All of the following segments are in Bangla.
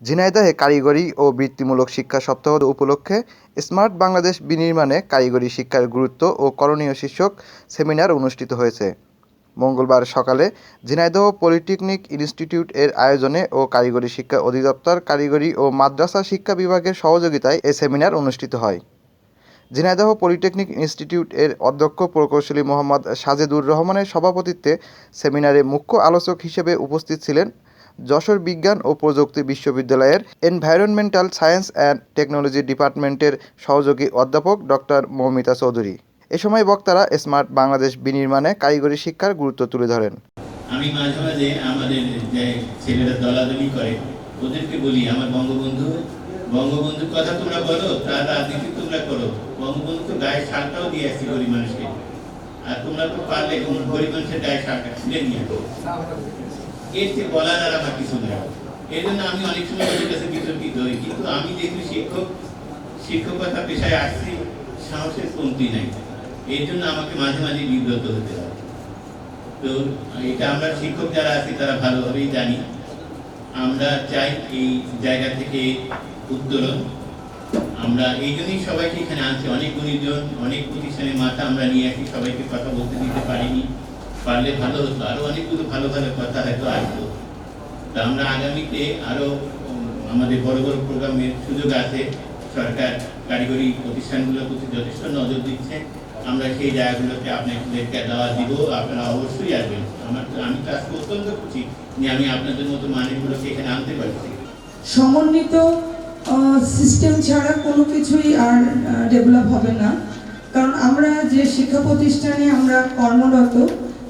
ঝিনাইদহে কারিগরি ও বৃত্তিমূলক শিক্ষা সপ্তাহ উপলক্ষে স্মার্ট বাংলাদেশ বিনির্মাণে কারিগরি শিক্ষার গুরুত্ব ও করণীয় শীর্ষক সেমিনার অনুষ্ঠিত হয়েছে। মঙ্গলবার সকালে ঝিনাইদহ পলিটেকনিক ইনস্টিটিউট এর আয়োজনে ও কারিগরি শিক্ষা অধিদপ্তর কারিগরি ও মাদ্রাসা শিক্ষা বিভাগের সহযোগিতায় এ সেমিনার অনুষ্ঠিত হয়। ঝিনাইদহ পলিটেকনিক ইনস্টিটিউট এর অধ্যক্ষ প্রকৌশলী মোহাম্মদ সাজেদুর রহমানের সভাপতিত্বে সেমিনারে মুখ্য আলোচক হিসেবে উপস্থিত ছিলেন যশোর বিজ্ঞান ও প্রযুক্তি বিশ্ববিদ্যালয়ের এনভায়রনমেন্টাল সায়েন্স অ্যান্ড টেকনোলজি ডিপার্টমেন্টের সহযোগী অধ্যাপক ডক্টর মৌমিতা চৌধুরী। এ সময় বক্তারা স্মার্ট বাংলাদেশ বিনির্মাণে কারিগরি শিক্ষার গুরুত্ব তুলে ধরেন। আমি মাঝে মাঝে আমাদের যে ছেলেরা দলাদলি করে ওদেরকে বলি, আমার বঙ্গবন্ধুর কথা তোমরা বলো, তার রাজনীতি তোমরা করো। বঙ্গবন্ধু তো গায়ে শালটাও দিয়ে আসছে গরিব মানুষকে, আর তোমরা তো পারলে গরিব মানুষের গায়ে শালটা খুলে নিয়ে এর চেয়ে বলার আর আমার কিছু নেই। এই জন্য আমি অনেক সময় ওদের কাছে বিতর্কিত হই, কিন্তু আমি যেহেতু শিক্ষকতা পেশায় আসছি, সাহসের কমতি নাই। এই জন্য আমাকে মাঝে মাঝে বিব্রত হতে হয়। তো এটা আমরা শিক্ষক যারা আছি তারা ভালোভাবেই জানি। আমরা চাই এই জায়গা থেকে উত্তরণ। আমরা এই জন্যই সবাইকে এখানে আনছি, অনেক গুণীজন, অনেক প্রতিষ্ঠানের মাথা আমরা নিয়ে আসি, সবাইকে কথা বলতে দিতে পারিনি, পারলে ভালো হতো, আরো অনেকগুলো ভালো ভালো কথা হয়তো আসতো। তা আমরা আগামীতে আরো আমাদের বড় বড় প্রোগ্রামের সুযোগ আছে। সরকার কারিগরি প্রতিষ্ঠানগুলোর প্রতি যথেষ্ট নজর দিচ্ছে। আমরা সেই জায়গাগুলোতে আপনাদেরকে দেওয়া দিব, আপনারা অবশ্যই আসবেন। আমি তো আজকে অত্যন্ত খুশি যে আমি আপনাদের মতো মানুষগুলোকে এখানে আনতে পারছি। সমন্বিত সিস্টেম ছাড়া কোনো কিছুই আর ডেভেলপ হবে না। কারণ আমরা যে শিক্ষা প্রতিষ্ঠানে আমরা কর্মরত,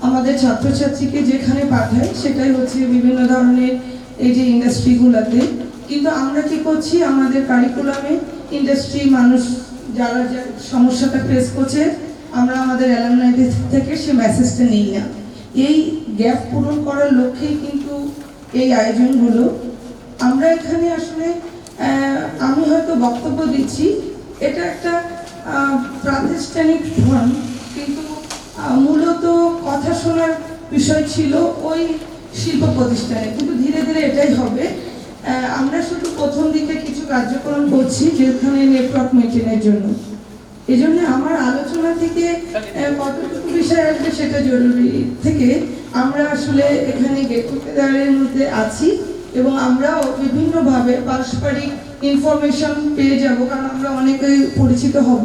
আমাদের ছাত্রছাত্রীকে যেখানে পাঠাই সেটাই হচ্ছে বিভিন্ন ধরনের এই যে ইন্ডাস্ট্রিগুলোতে। কিন্তু আমরা কি করছি, আমাদের কারিকুলামে ইন্ডাস্ট্রি মানুষ যারা যে সমস্যাটা ফেস করছে, আমরা আমাদের অ্যালামনাইদের থেকে সে মেসেজটা নিই না। এই গ্যাপ পূরণ করার লক্ষ্যেই কিন্তু এই আয়োজনগুলো। আমরা এখানে আসলে আমি হয়তো বক্তব্য দিচ্ছি, এটা একটা প্রাতিষ্ঠানিক ফর্ম, কিন্তু মূলত কথা শোনার বিষয় ছিল ওই শিল্প প্রতিষ্ঠানে, কিন্তু ধীরে ধীরে এটাই হবে। আমরা শুধু প্রথম দিকে কিছু কার্যক্রম করছি যেখানে নেটওয়ার্ক মেনটেনের জন্য। এই জন্য আমার আলোচনা থেকে কতটুকু বিষয় আসবে সেটা জরুরি থেকে আমরা আসলে এখানে গেট টুগেদারের মধ্যে আছি এবং আমরাও বিভিন্নভাবে পারস্পরিক ইনফরমেশন পেয়ে যাব, কারণ আমরা অনেকেই পরিচিত হব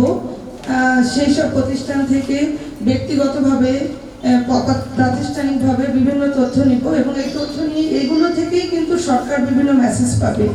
সেই সব প্রতিষ্ঠান থেকে। ব্যক্তিগতভাবে প্রাতিষ্ঠানিকভাবে বিভিন্ন তথ্য নিব এবং এই তথ্য নিয়ে এগুলো থেকেই কিন্তু সরকার বিভিন্ন মেসেজ পাবে।